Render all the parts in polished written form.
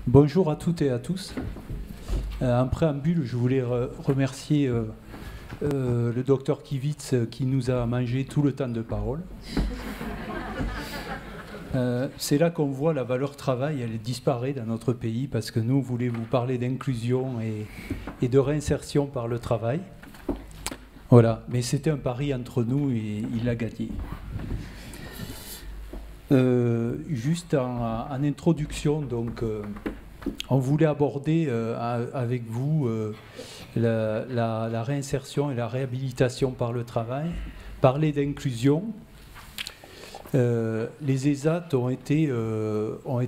Bonjour à toutes et à tous. En préambule, je voulais remercier le docteur Kivitz qui nous a mangé tout le temps de parole. C'est là qu'on voit la valeur travail, elle disparaît dans notre pays parce que nous, on voulait vous parler d'inclusion et de réinsertion par le travail. Voilà, mais c'était un pari entre nous et il a gagné. Juste en introduction, donc, on voulait aborder avec vous la réinsertion et la réhabilitation par le travail, parler d'inclusion. Les ESAT ont été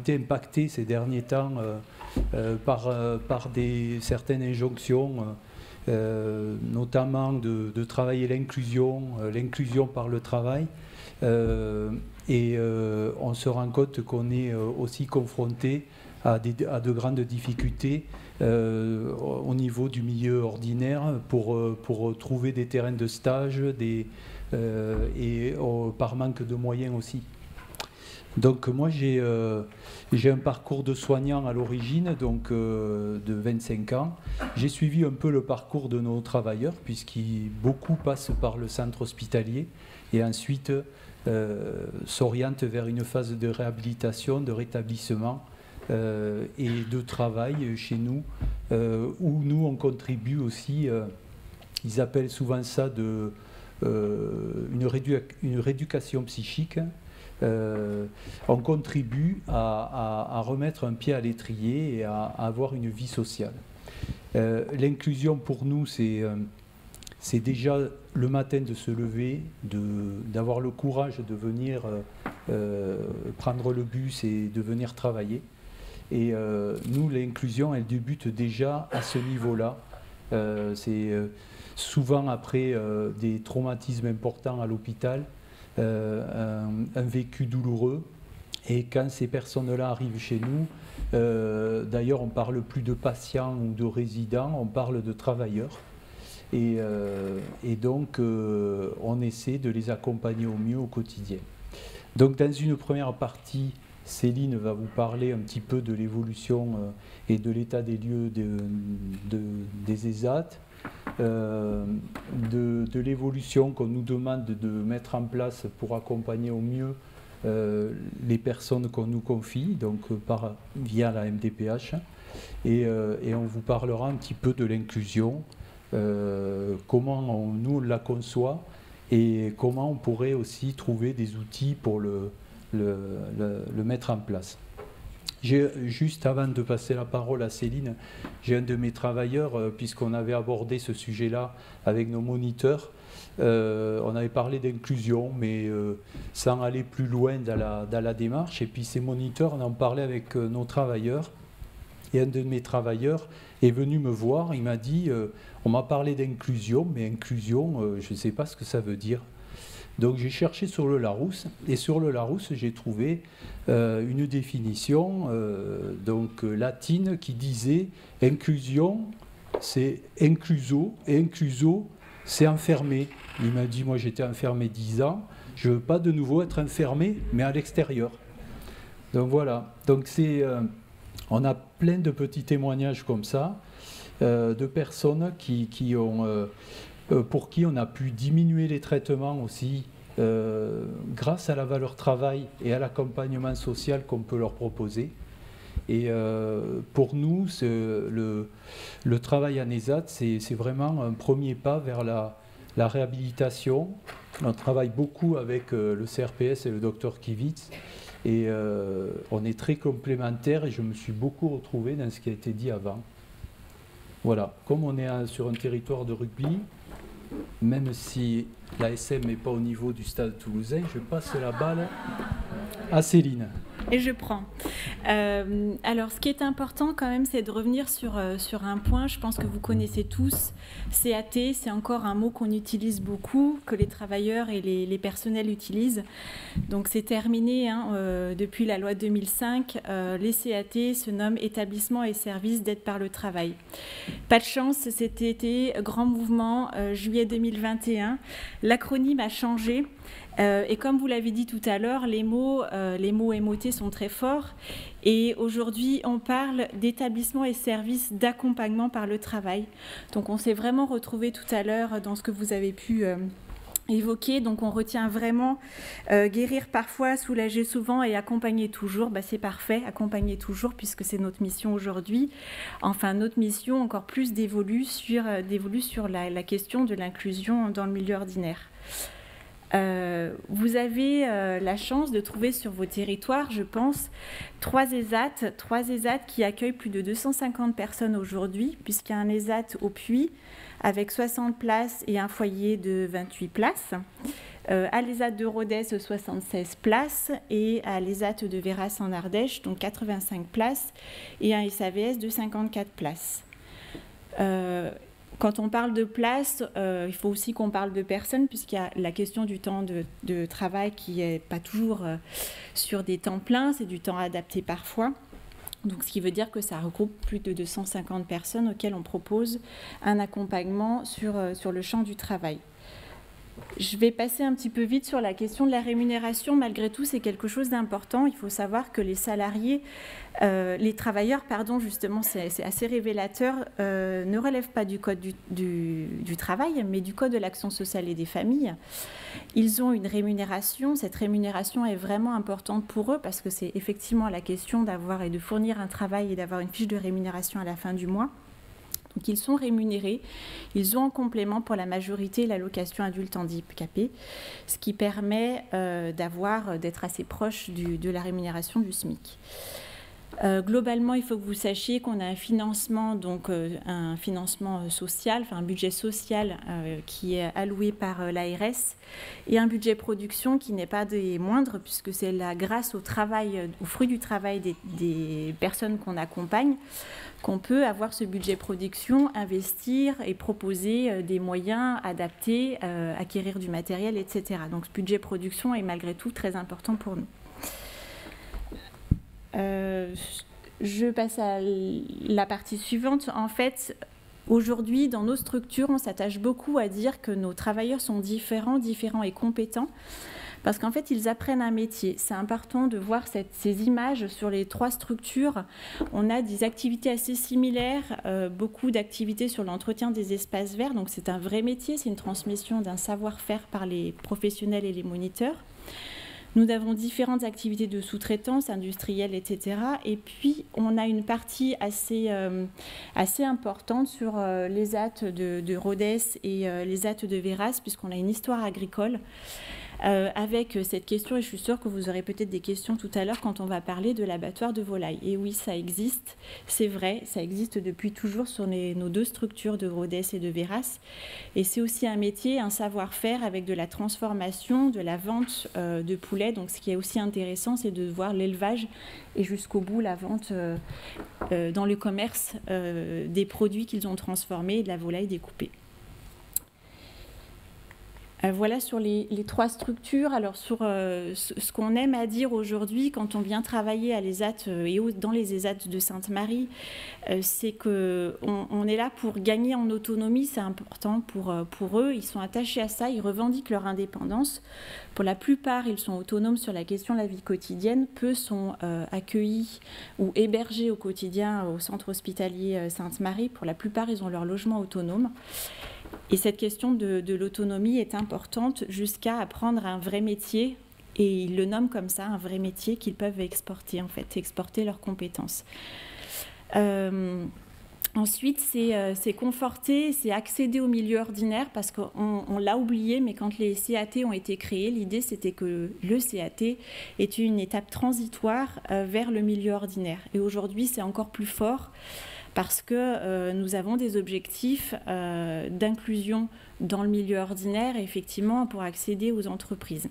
impactés ces derniers temps par certaines injonctions, notamment de travailler l'inclusion par le travail. Et on se rend compte qu'on est aussi confronté à de grandes difficultés au niveau du milieu ordinaire pour trouver des terrains de stage par manque de moyens aussi. Donc moi j'ai un parcours de soignant à l'origine, donc de 25 ans. J'ai suivi un peu le parcours de nos travailleurs puisqu'ils beaucoup passent par le centre hospitalier et ensuite s'orientent vers une phase de réhabilitation, de rétablissement et de travail chez nous, où nous on contribue aussi, ils appellent souvent ça une rééducation psychique. On contribue à remettre un pied à l'étrier et à avoir une vie sociale. L'inclusion pour nous, c'est déjà le matin de se lever, d'avoir le courage de venir prendre le bus et de venir travailler. Et nous, l'inclusion, elle débute déjà à ce niveau-là. C'est souvent après des traumatismes importants à l'hôpital, un vécu douloureux. Et quand ces personnes-là arrivent chez nous, d'ailleurs, on ne parle plus de patients ou de résidents, on parle de travailleurs. Et donc, on essaie de les accompagner au mieux au quotidien. Donc, dans une première partie, Céline va vous parler un petit peu de l'évolution et de l'état des lieux des ESAT, de l'évolution qu'on nous demande de mettre en place pour accompagner au mieux les personnes qu'on nous confie, donc via la MDPH. Et on vous parlera un petit peu de l'inclusion, comment nous on la conçoit et comment on pourrait aussi trouver des outils pour le mettre en place. Juste avant de passer la parole à Céline, j'ai un de mes travailleurs, puisqu'on avait abordé ce sujet-là avec nos moniteurs, on avait parlé d'inclusion, mais sans aller plus loin dans la démarche. Et puis ces moniteurs, on en parlait avec nos travailleurs. Et un de mes travailleurs est venu me voir, il m'a dit, on m'a parlé d'inclusion, mais inclusion, je ne sais pas ce que ça veut dire. Donc j'ai cherché sur le Larousse, et sur le Larousse, j'ai trouvé une définition latine qui disait « inclusion, c'est incluso, et incluso, c'est enfermé ». Il m'a dit « moi j'étais enfermé 10 ans, je ne veux pas de nouveau être enfermé, mais à l'extérieur ». Donc voilà, donc on a plein de petits témoignages comme ça, de personnes pour qui on a pu diminuer les traitements aussi grâce à la valeur travail et à l'accompagnement social qu'on peut leur proposer. Et pour nous, le travail en ESAT, c'est vraiment un premier pas vers la réhabilitation. On travaille beaucoup avec le CRPS et le docteur Kivitz. Et on est très complémentaires et je me suis beaucoup retrouvé dans ce qui a été dit avant. Voilà, comme on est sur un territoire de rugby, même si l'ASM n'est pas au niveau du stade toulousain, je passe la balle à Céline. Et je prends. Alors, ce qui est important quand même, c'est de revenir sur un point, je pense que vous connaissez tous. CAT, c'est encore un mot qu'on utilise beaucoup, que les travailleurs et les personnels utilisent. Donc, c'est terminé depuis la loi 2005. Les CAT se nomment Établissements et services d'aide par le travail. Pas de chance, c'était grand mouvement, juillet 2021. L'acronyme a changé. Et comme vous l'avez dit tout à l'heure, les mots MOT sont très forts. Et aujourd'hui, on parle d'établissements et services d'accompagnement par le travail. Donc, on s'est vraiment retrouvé tout à l'heure dans ce que vous avez pu évoquer. Donc, on retient vraiment guérir parfois, soulager souvent et accompagner toujours. C'est parfait, accompagner toujours, puisque c'est notre mission aujourd'hui. Enfin, notre mission encore plus d'évoluer sur la question de l'inclusion dans le milieu ordinaire. Vous avez la chance de trouver sur vos territoires, je pense, 3 ESAT qui accueillent plus de 250 personnes aujourd'hui, puisqu'il y a un ESAT au Puy avec 60 places et un foyer de 28 places. À l'ESAT de Rodez, 76 places et à l'ESAT de Véras en Ardèche, donc 85 places et un SAVS de 54 places. Quand on parle de place, il faut aussi qu'on parle de personnes, puisqu'il y a la question du temps de travail qui n'est pas toujours sur des temps pleins, c'est du temps adapté parfois. Donc, ce qui veut dire que ça regroupe plus de 250 personnes auxquelles on propose un accompagnement sur le champ du travail. Je vais passer un petit peu vite sur la question de la rémunération. Malgré tout, c'est quelque chose d'important. Il faut savoir que les salariés, les travailleurs, justement, c'est assez révélateur, ne relèvent pas du code du travail, mais du code de l'action sociale et des familles. Ils ont une rémunération. Cette rémunération est vraiment importante pour eux parce que c'est effectivement la question d'avoir et de fournir un travail et d'avoir une fiche de rémunération à la fin du mois. Donc, ils sont rémunérés. Ils ont en complément pour la majorité l'allocation adulte handicapé, ce qui permet d'être assez proche de la rémunération du SMIC. Globalement, il faut que vous sachiez qu'on a un financement, un financement social, enfin un budget social qui est alloué par l'ARS et un budget production qui n'est pas des moindres puisque c'est là grâce au fruit du travail des personnes qu'on accompagne qu'on peut avoir ce budget production, investir et proposer des moyens adaptés, acquérir du matériel, etc. Donc ce budget production est malgré tout très important pour nous. Je passe à la partie suivante. En fait, aujourd'hui, dans nos structures, on s'attache beaucoup à dire que nos travailleurs sont différents et compétents parce qu'en fait, ils apprennent un métier. C'est important de voir ces images sur les 3 structures. On a des activités assez similaires, beaucoup d'activités sur l'entretien des espaces verts. Donc, c'est un vrai métier, c'est une transmission d'un savoir-faire par les professionnels et les moniteurs. Nous avons différentes activités de sous-traitance, industrielle, etc. Et puis, on a une partie assez importante sur les ESAT de Rodez et les ESAT de Véras, puisqu'on a une histoire agricole avec cette question, et je suis sûre que vous aurez peut-être des questions tout à l'heure quand on va parler de l'abattoir de volailles. Et oui, ça existe, c'est vrai, ça existe depuis toujours sur nos 2 structures de Rodez et de Véras. Et c'est aussi un métier, un savoir-faire avec de la transformation, de la vente de poulets. Donc ce qui est aussi intéressant, c'est de voir l'élevage et jusqu'au bout la vente dans le commerce des produits qu'ils ont transformés et de la volaille découpée. Voilà sur les 3 structures. Alors sur ce qu'on aime à dire aujourd'hui quand on vient travailler à l'ESAT et dans les ESAT de Sainte-Marie, c'est qu'on est là pour gagner en autonomie, c'est important pour eux. Ils sont attachés à ça, ils revendiquent leur indépendance. Pour la plupart, ils sont autonomes sur la question de la vie quotidienne. Peu sont accueillis ou hébergés au quotidien au centre hospitalier Sainte-Marie. Pour la plupart, ils ont leur logement autonome. Et cette question de l'autonomie est importante jusqu'à apprendre un vrai métier, et ils le nomment comme ça, un vrai métier qu'ils peuvent exporter, en fait, exporter leurs compétences. Ensuite, c'est conforter, c'est accéder au milieu ordinaire, parce qu'on l'a oublié, mais quand les CAT ont été créés, l'idée c'était que le CAT est une étape transitoire vers le milieu ordinaire. Et aujourd'hui, c'est encore plus fort, parce que nous avons des objectifs d'inclusion dans le milieu ordinaire, effectivement, pour accéder aux entreprises.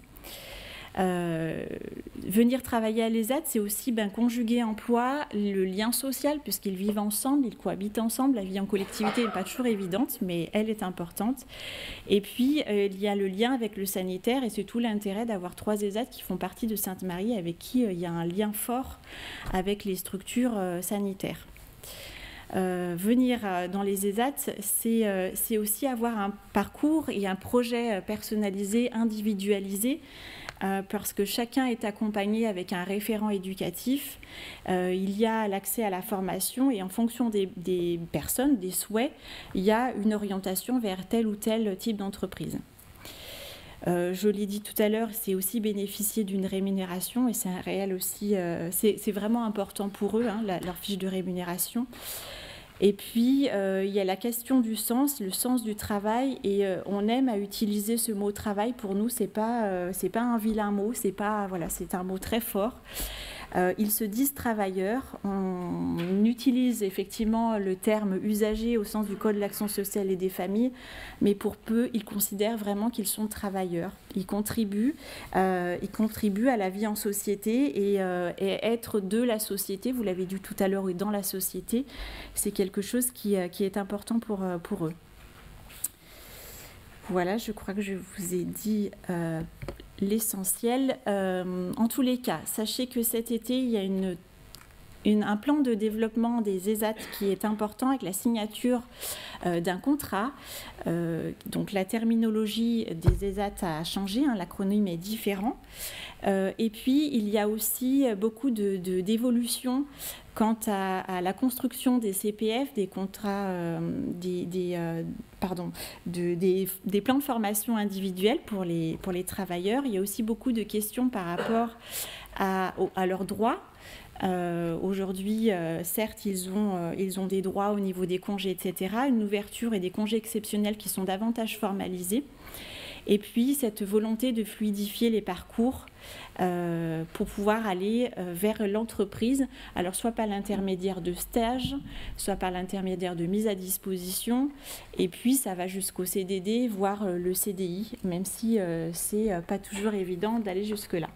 Venir travailler à l'ESAT, c'est aussi conjuguer emploi, le lien social, puisqu'ils vivent ensemble, ils cohabitent ensemble. La vie en collectivité n'est pas toujours évidente, mais elle est importante. Et puis, il y a le lien avec le sanitaire, et c'est tout l'intérêt d'avoir 3 ESAT qui font partie de Sainte-Marie, avec qui il y a un lien fort avec les structures sanitaires. venir dans les ESAT, c'est aussi avoir un parcours et un projet personnalisé, individualisé, parce que chacun est accompagné avec un référent éducatif. Il y a l'accès à la formation et en fonction des personnes, des souhaits, il y a une orientation vers tel ou tel type d'entreprise. Je l'ai dit tout à l'heure, c'est aussi bénéficier d'une rémunération et c'est un réel aussi, c'est vraiment important pour eux, hein, leur fiche de rémunération. Et puis, il y a la question du sens, le sens du travail, et on aime à utiliser ce mot travail. Pour nous, c'est pas un vilain mot, c'est un mot très fort. Ils se disent travailleurs. On utilise effectivement le terme usagé au sens du Code de l'action sociale et des familles, mais pour peu, ils considèrent vraiment qu'ils sont travailleurs. Ils contribuent à la vie en société et être de la société, vous l'avez dit tout à l'heure, et dans la société, c'est quelque chose qui est important pour eux. Voilà, je crois que je vous ai dit l'essentiel. En tous les cas, sachez que cet été, il y a un plan de développement des ESAT qui est important avec la signature d'un contrat. Donc la terminologie des ESAT a changé, hein, l'acronyme est différent. Et puis, il y a aussi beaucoup d'évolutions quant à la construction des CPF, des contrats, des plans de formation individuels pour les travailleurs. Il y a aussi beaucoup de questions par rapport à leurs droits. Aujourd'hui, certes, ils ont des droits au niveau des congés, etc., une ouverture et des congés exceptionnels qui sont davantage formalisés. Et puis, cette volonté de fluidifier les parcours pour pouvoir aller vers l'entreprise, alors soit par l'intermédiaire de stages, soit par l'intermédiaire de mise à disposition, et puis ça va jusqu'au CDD, voire le CDI, même si c'est pas toujours évident d'aller jusque-là.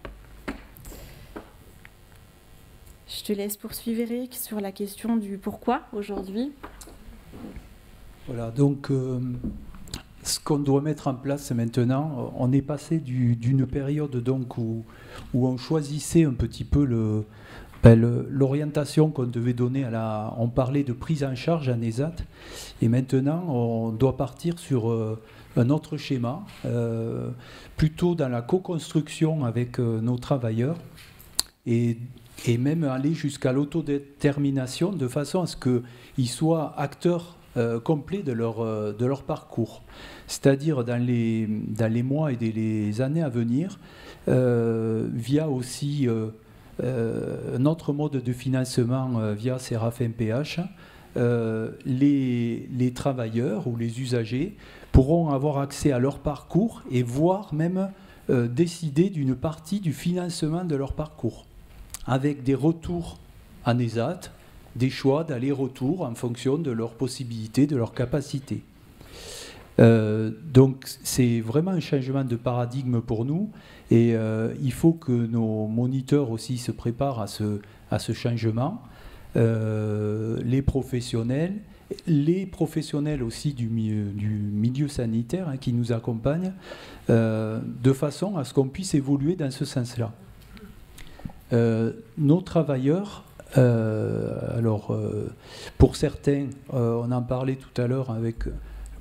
Je te laisse poursuivre, Eric, sur la question du pourquoi aujourd'hui. Voilà, donc ce qu'on doit mettre en place maintenant, on est passé d'une période donc où on choisissait un petit peu l'orientation qu'on devait donner on parlait de prise en charge en ESAT, et maintenant on doit partir sur un autre schéma, plutôt dans la co-construction avec nos travailleurs, et même aller jusqu'à l'autodétermination de façon à ce qu'ils soient acteurs complets de leur parcours. C'est-à-dire dans les mois et les années à venir, via aussi notre mode de financement via Seraf MPH, les travailleurs ou les usagers pourront avoir accès à leur parcours et voire même décider d'une partie du financement de leur parcours, avec des retours en ESAT, des choix d'aller-retour en fonction de leurs possibilités, de leurs capacités. Donc c'est vraiment un changement de paradigme pour nous, et il faut que nos moniteurs aussi se préparent à ce changement, les professionnels aussi du milieu sanitaire, hein, qui nous accompagnent, de façon à ce qu'on puisse évoluer dans ce sens-là. Nos travailleurs, pour certains, on en parlait tout à l'heure avec le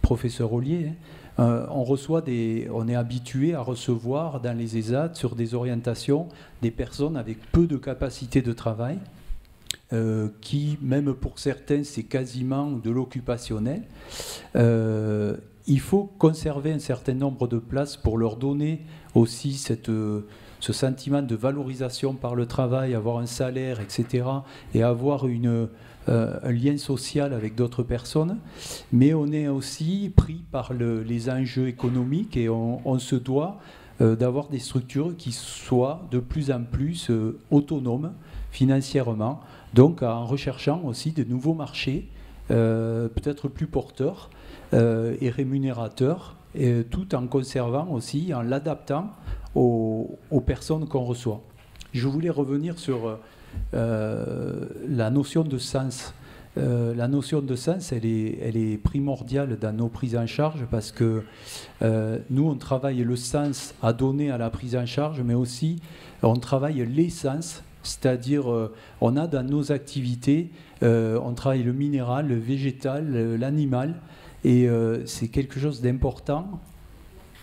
professeur Ollier, on est habitué à recevoir dans les ESAT sur des orientations des personnes avec peu de capacité de travail, qui, même pour certains, c'est quasiment de l'occupationnel. Il faut conserver un certain nombre de places pour leur donner aussi ce sentiment de valorisation par le travail, avoir un salaire, etc., et avoir un lien social avec d'autres personnes. Mais on est aussi pris par les enjeux économiques, et on se doit d'avoir des structures qui soient de plus en plus autonomes financièrement, donc en recherchant aussi de nouveaux marchés, peut-être plus porteurs et rémunérateurs, tout en conservant aussi, en l'adaptant aux personnes qu'on reçoit. Je voulais revenir sur la notion de sens. La notion de sens, elle est primordiale dans nos prises en charge, parce que nous, on travaille le sens à donner à la prise en charge, mais aussi on travaille les sens c'est-à-dire on a dans nos activités, on travaille le minéral, le végétal, l'animal, et c'est quelque chose d'important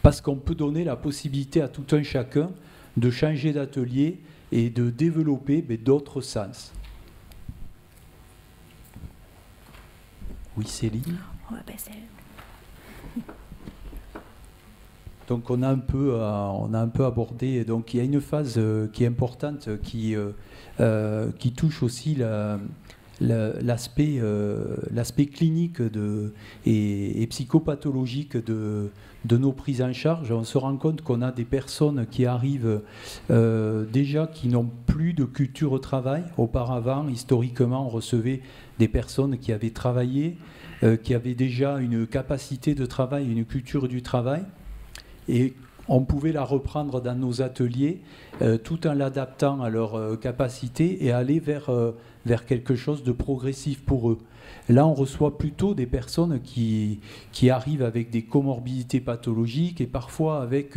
parce qu'on peut donner la possibilité à tout un chacun de changer d'atelier et de développer d'autres sens. Oui, Céline. Ouais, ben donc on a un peu abordé. Donc il y a une phase qui est importante, qui touche aussi l'aspect clinique et psychopathologique de nos prises en charge. On se rend compte qu'on a des personnes qui arrivent déjà qui n'ont plus de culture au travail. Auparavant, historiquement, on recevait des personnes qui avaient travaillé, qui avaient déjà une capacité de travail, une culture du travail, et on pouvait la reprendre dans nos ateliers tout en l'adaptant à leur capacité et aller vers quelque chose de progressif pour eux. Là, on reçoit plutôt des personnes qui arrivent avec des comorbidités pathologiques et parfois avec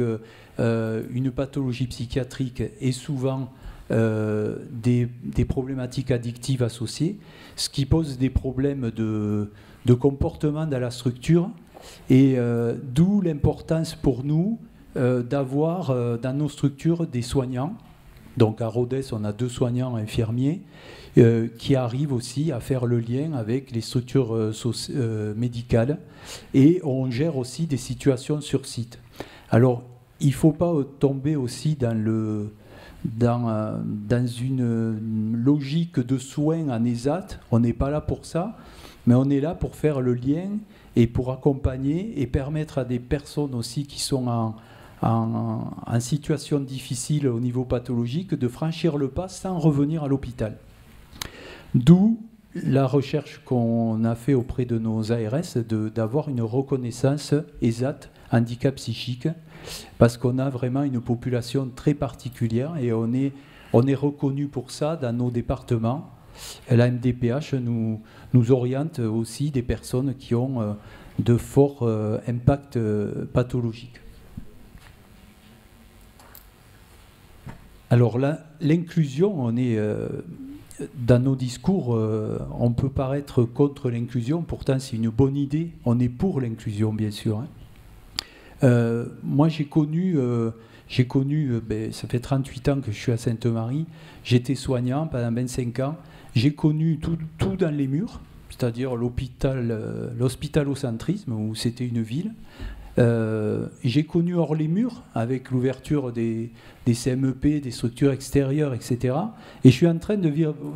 une pathologie psychiatrique et souvent des problématiques addictives associées, ce qui pose des problèmes de comportement dans la structure. Et d'où l'importance pour nous d'avoir dans nos structures des soignants. Donc à Rodez, on a 2 soignants infirmiers qui arrivent aussi à faire le lien avec les structures médicales, et on gère aussi des situations sur site. Alors, il ne faut pas tomber aussi dans une logique de soins en ESAT. On n'est pas là pour ça, mais on est là pour faire le lien et pour accompagner et permettre à des personnes aussi qui sont en situation difficile au niveau pathologique de franchir le pas sans revenir à l'hôpital. D'où la recherche qu'on a fait auprès de nos ARS d'avoir une reconnaissance ESAT handicap psychique, parce qu'on a vraiment une population très particulière et on est reconnu pour ça dans nos départements. La MDPH nous oriente aussi des personnes qui ont de forts impacts pathologiques. Alors là, l'inclusion, on est dans nos discours, on peut paraître contre l'inclusion, pourtant c'est une bonne idée, on est pour l'inclusion bien sûr. Moi j'ai connu, ça fait 38 ans que je suis à Sainte-Marie, j'étais soignant pendant 25 ans, j'ai connu tout dans les murs, c'est-à-dire l'hospitalocentrisme où c'était une ville. J'ai connu hors les murs avec l'ouverture des CMEP, des structures extérieures, etc. Et je suis en train de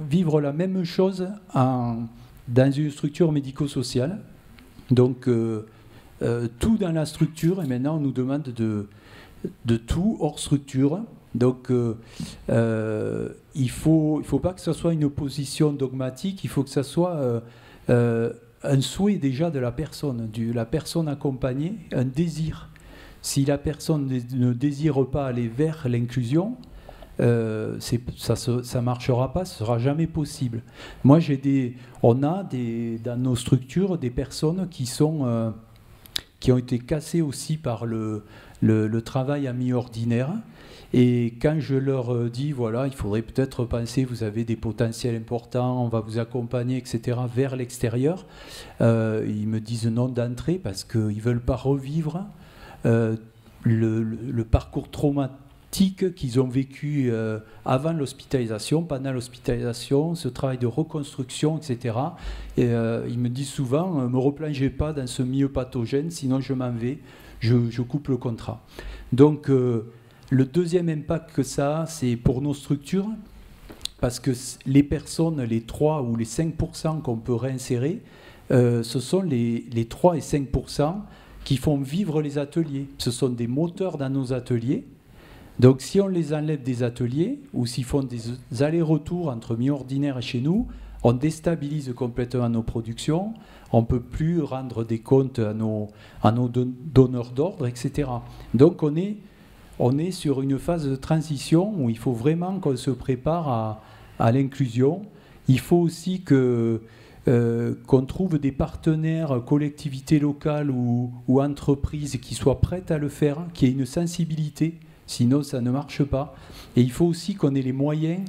vivre la même chose dans une structure médico-sociale. Donc tout dans la structure, et maintenant on nous demande de tout hors structure. Donc il faut pas que ce soit une position dogmatique, il faut que ce soit un souhait déjà de la personne accompagnée, un désir. Si la personne ne désire pas aller vers l'inclusion, ça ne marchera pas, ce ne sera jamais possible. Moi, on a dans nos structures des personnes qui ont été cassées aussi par le travail à mi-ordinaire. Et quand je leur dis, voilà, il faudrait peut-être penser, vous avez des potentiels importants, on va vous accompagner, etc., vers l'extérieur, ils me disent non d'entrée parce qu'ils ne veulent pas revivre le parcours traumatique qu'ils ont vécu avant l'hospitalisation, pendant l'hospitalisation, ce travail de reconstruction, etc. Et ils me disent souvent, ne me replongez pas dans ce milieu pathogène, sinon je m'en vais, je coupe le contrat. Donc, le deuxième impact que ça a, c'est pour nos structures, parce que les personnes, les 3 ou les 5% qu'on peut réinsérer, ce sont les 3 et 5% qui font vivre les ateliers. Ce sont des moteurs dans nos ateliers. Donc si on les enlève des ateliers, ou s'ils font des allers-retours entre mi-ordinaire et chez nous, on déstabilise complètement nos productions, on ne peut plus rendre des comptes à nos donneurs d'ordre, etc. Donc on est sur une phase de transition où il faut vraiment qu'on se prépare à l'inclusion. Il faut aussi qu'on trouve des partenaires, collectivités locales ou entreprises qui soient prêtes à le faire, qui aient une sensibilité, sinon ça ne marche pas. Et il faut aussi qu'on ait les moyens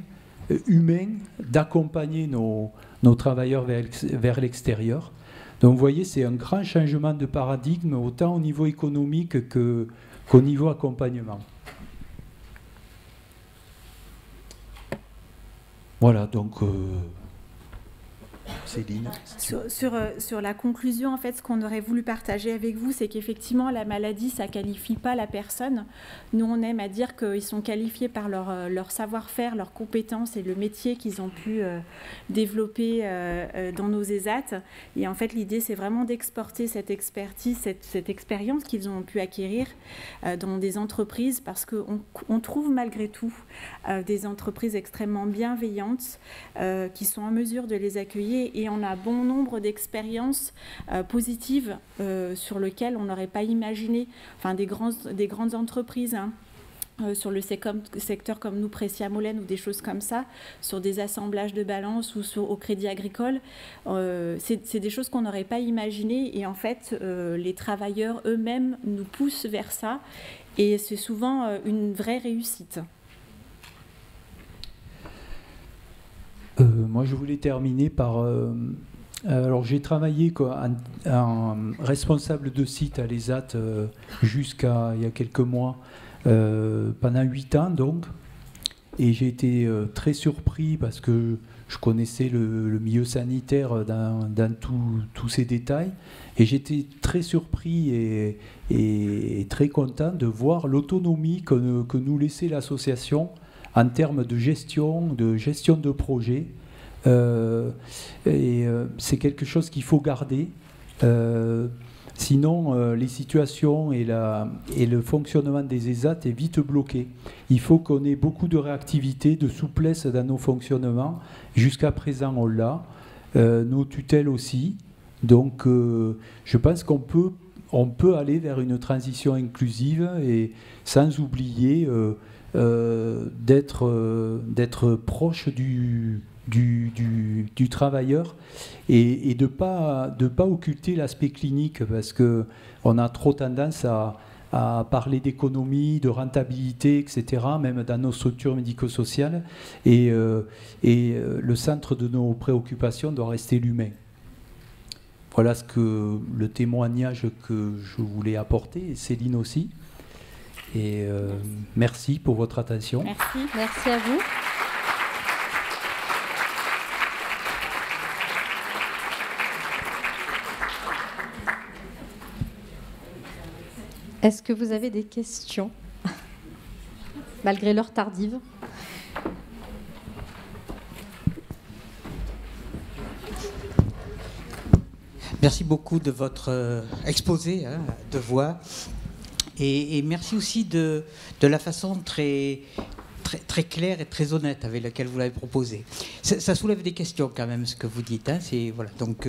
humain d'accompagner nos travailleurs vers l'extérieur. Donc vous voyez, c'est un grand changement de paradigme, autant au niveau économique qu'au niveau accompagnement. Voilà, donc Céline. Sur la conclusion, en fait, ce qu'on aurait voulu partager avec vous, c'est qu'effectivement, la maladie, ça ne qualifie pas la personne. Nous, on aime à dire qu'ils sont qualifiés par leur savoir-faire, leurs compétences et le métier qu'ils ont pu développer dans nos ESAT. Et en fait, l'idée, c'est vraiment d'exporter cette expertise, cette expérience qu'ils ont pu acquérir dans des entreprises, parce qu'on trouve malgré tout des entreprises extrêmement bienveillantes qui sont en mesure de les accueillir, et on a bon nombre d'expériences positives sur lesquelles on n'aurait pas imaginé, enfin des grandes entreprises, hein, sur le secteur comme nous, Pressia-Molène, ou des choses comme ça, sur des assemblages de balances ou au Crédit Agricole. C'est des choses qu'on n'aurait pas imaginées, et en fait, les travailleurs eux-mêmes nous poussent vers ça, et c'est souvent une vraie réussite. Moi, je voulais terminer par... alors, j'ai travaillé en responsable de site à l'ESAT jusqu'à il y a quelques mois, pendant 8 ans, donc. Et j'ai été très surpris parce que je connaissais le milieu sanitaire dans tous ses détails. Et j'étais très surpris et très content de voir l'autonomie que nous laissait l'association en termes de gestion de projet. C'est quelque chose qu'il faut garder. Sinon, les situations et le fonctionnement des ESAT est vite bloqué. Il faut qu'on ait beaucoup de réactivité, de souplesse dans nos fonctionnements. Jusqu'à présent, on l'a. Nos tutelles aussi. Donc, je pense qu'on peut aller vers une transition inclusive, et sans oublier d'être proche du travailleur, et de pas occulter l'aspect clinique, parce qu'on a trop tendance à parler d'économie, de rentabilité, etc., même dans nos structures médico-sociales, et le centre de nos préoccupations doit rester l'humain. Voilà le témoignage que je voulais apporter, et Céline aussi. Et merci pour votre attention. Merci à vous. Est-ce que vous avez des questions, malgré l'heure tardive? Merci beaucoup de votre exposé de voix. Et merci aussi de la façon très claire et très honnête avec laquelle vous l'avez proposé. Ça soulève des questions quand même, ce que vous dites. Hein. Voilà. Donc,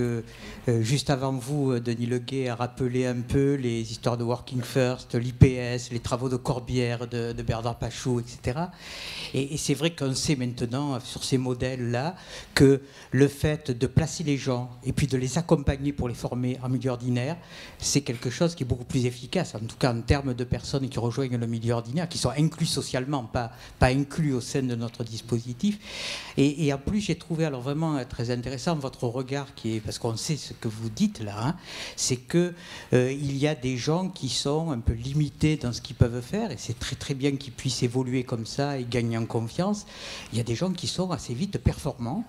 juste avant vous, Denis Leguet a rappelé un peu les histoires de Working First, l'IPS, les travaux de Corbière, de Bernard Pachot, etc. Et c'est vrai qu'on sait maintenant, sur ces modèles-là, que le fait de placer les gens et puis de les accompagner pour les former en milieu ordinaire, c'est quelque chose qui est beaucoup plus efficace, en tout cas en termes de personnes qui rejoignent le milieu ordinaire, qui sont inclus socialement, pas inclus au sein de notre dispositif. Et en plus, j'ai trouvé alors vraiment très intéressant votre regard, parce qu'on sait ce que vous dites là, hein, c'est que il y a des gens qui sont un peu limités dans ce qu'ils peuvent faire, et c'est très très bien qu'ils puissent évoluer comme ça et gagner en confiance. Il y a des gens qui sont assez vite performants,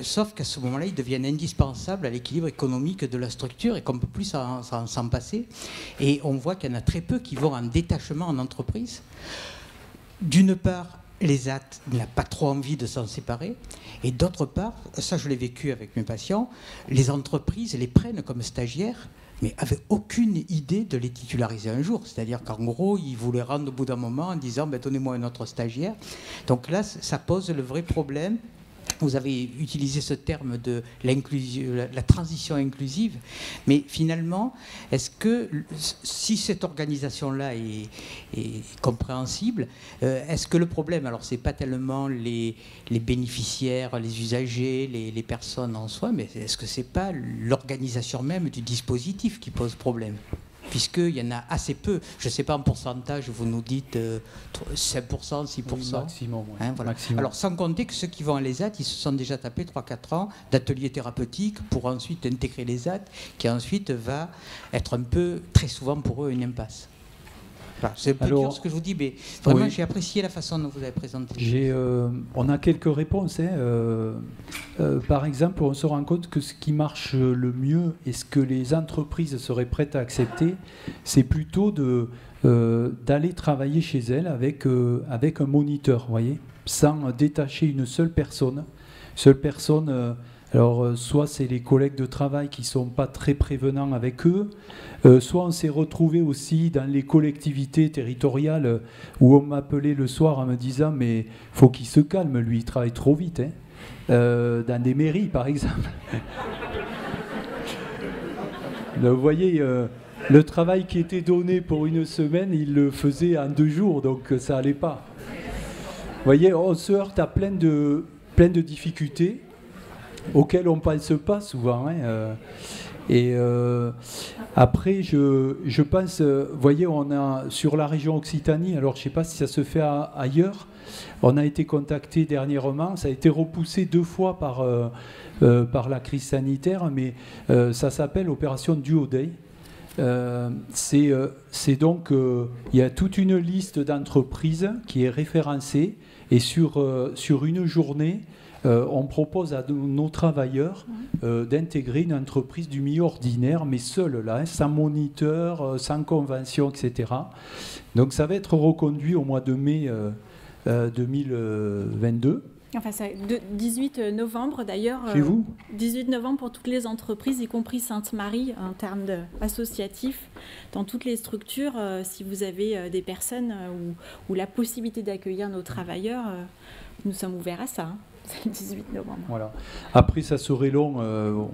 sauf qu'à ce moment-là, ils deviennent indispensables à l'équilibre économique de la structure, et qu'on ne peut plus s'en passer. Et on voit qu'il y en a très peu qui vont en détachement en entreprise. D'une part, l'ESAT n'a pas trop envie de s'en séparer, et d'autre part, ça je l'ai vécu avec mes patients, les entreprises les prennent comme stagiaires, mais avec aucune idée de les titulariser un jour. C'est-à-dire qu'en gros, ils vous les rendent au bout d'un moment en disant donnez-moi un autre stagiaire. Donc là, ça pose le vrai problème. Vous avez utilisé ce terme de la transition inclusive, mais finalement, est-ce que si cette organisation-là est compréhensible, est-ce que le problème, alors c'est pas tellement les bénéficiaires, les usagers, les personnes en soi, mais est-ce que c'est pas l'organisation même du dispositif qui pose problème ? puisqu'il y en a assez peu. Je ne sais pas en pourcentage, vous nous dites 5%, 6%. Oui, maximum, ouais. Hein, voilà. Maximum. Alors, sans compter que ceux qui vont à l'ESAT, ils se sont déjà tapés 3-4 ans d'ateliers thérapeutiques pour ensuite intégrer l'ESAT, qui ensuite va être un peu, très souvent pour eux, une impasse. Voilà, c'est un peu dur ce que je vous dis, mais vraiment, oui, j'ai apprécié la façon dont vous avez présenté. On a quelques réponses. Par exemple, on se rend compte que ce qui marche le mieux et ce que les entreprises seraient prêtes à accepter, c'est plutôt d'aller travailler chez elles avec un moniteur, vous voyez, sans détacher une seule personne. Alors, soit c'est les collègues de travail qui ne sont pas très prévenants avec eux, soit on s'est retrouvé aussi dans les collectivités territoriales où on m'appelait le soir en me disant « mais il faut qu'il se calme, lui, il travaille trop vite hein. ». Dans des mairies, par exemple. Là, vous voyez, le travail qui était donné pour une semaine, il le faisait en 2 jours, donc ça n'allait pas. Vous voyez, on se heurte à plein de difficultés auxquelles on ne pense pas souvent. Hein. Après, je pense, vous voyez, on a sur la région Occitanie, alors je ne sais pas si ça se fait ailleurs, on a été contacté dernièrement, ça a été repoussé 2 fois par la crise sanitaire, mais ça s'appelle Opération Duo Day. C'est donc, il y a toute une liste d'entreprises qui est référencée et sur une journée, on propose à nos travailleurs d'intégrer une entreprise du milieu ordinaire, mais seul, là, hein, sans moniteur, sans convention, etc. Donc ça va être reconduit au mois de mai 2022. Enfin, c'est 18 novembre d'ailleurs. Chez vous ? 18 novembre pour toutes les entreprises, y compris Sainte-Marie, en termes associatifs. Dans toutes les structures, si vous avez des personnes ou la possibilité d'accueillir nos travailleurs, nous sommes ouverts à ça. Hein. C'est le 18 novembre. Voilà. Après, ça serait long. Bon.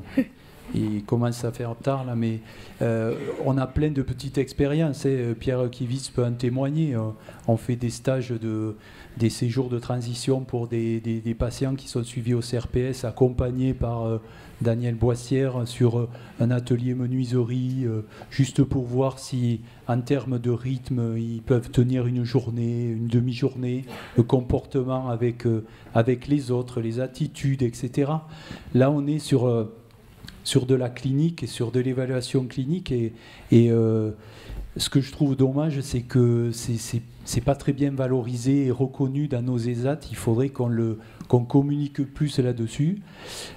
Il commence à faire tard, là, mais on a plein de petites expériences. Hein. Pierre Kivis peut en témoigner. On fait des stages, des séjours de transition pour des patients qui sont suivis au CRPS, accompagnés par Daniel Boissière sur un atelier menuiserie, juste pour voir si, en termes de rythme, ils peuvent tenir une journée, une demi-journée, le comportement avec les autres, les attitudes, etc. Là, on est sur de la clinique et sur de l'évaluation clinique. Et ce que je trouve dommage, c'est que c'est pas très bien valorisé et reconnu dans nos ESAT. Il faudrait qu'on communique plus là-dessus.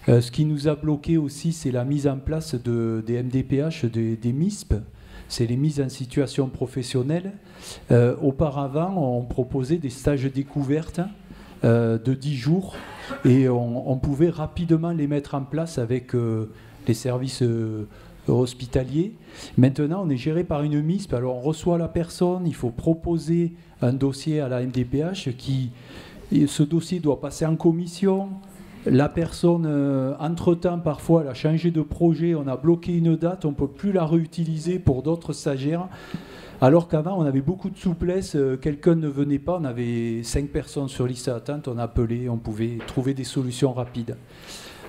Ce qui nous a bloqué aussi, c'est la mise en place des MDPH, des MISP. C'est les mises en situation professionnelle. Auparavant, on proposait des stages découvertes de 10 jours et on pouvait rapidement les mettre en place avec les services hospitaliers. Maintenant, on est géré par une MISP. Alors, on reçoit la personne, il faut proposer un dossier à la MDPH ce dossier doit passer en commission. La personne, entre-temps, parfois, elle a changé de projet, on a bloqué une date, on ne peut plus la réutiliser pour d'autres stagiaires. Alors qu'avant, on avait beaucoup de souplesse, quelqu'un ne venait pas, on avait 5 personnes sur liste d'attente, on appelait, on pouvait trouver des solutions rapides.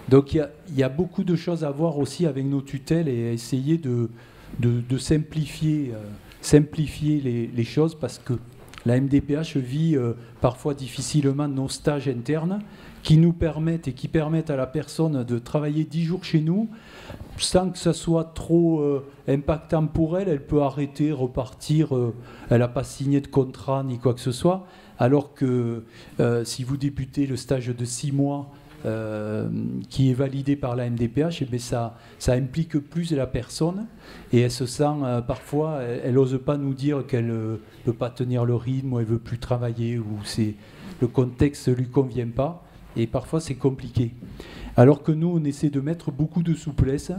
Donc il y a beaucoup de choses à voir aussi avec nos tutelles et à essayer de simplifier les choses, parce que la MDPH vit parfois difficilement nos stages internes qui nous permettent et qui permettent à la personne de travailler 10 jours chez nous sans que ça soit trop impactant pour elle. Elle peut arrêter, repartir, elle n'a pas signé de contrat ni quoi que ce soit, alors que si vous débutez le stage de 6 mois qui est validé par la MDPH, eh ça implique plus la personne et elle se sent parfois, elle n'ose pas nous dire qu'elle ne peut pas tenir le rythme ou elle ne veut plus travailler ou le contexte ne lui convient pas et parfois c'est compliqué. Alors que nous, on essaie de mettre beaucoup de souplesse,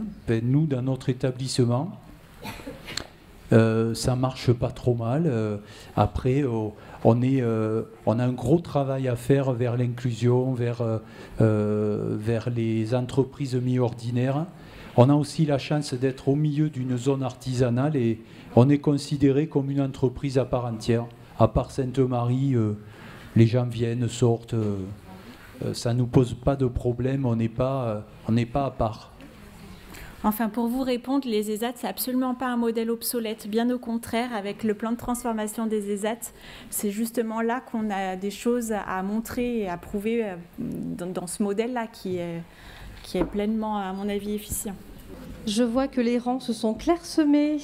nous dans notre établissement. Ça marche pas trop mal. Après, on a un gros travail à faire vers l'inclusion, vers les entreprises mi-ordinaires. On a aussi la chance d'être au milieu d'une zone artisanale et on est considéré comme une entreprise à part entière. À part Sainte-Marie, les gens viennent, sortent. Ça ne nous pose pas de problème, on n'est pas à part. Enfin, pour vous répondre, les ESAT, c'est absolument pas un modèle obsolète. Bien au contraire, avec le plan de transformation des ESAT, c'est justement là qu'on a des choses à montrer et à prouver dans ce modèle-là qui est pleinement, à mon avis, efficient. Je vois que les rangs se sont clairsemés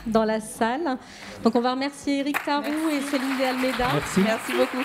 dans la salle. Donc on va remercier Éric Tarroux et Céline de Almeida. Merci. Merci beaucoup.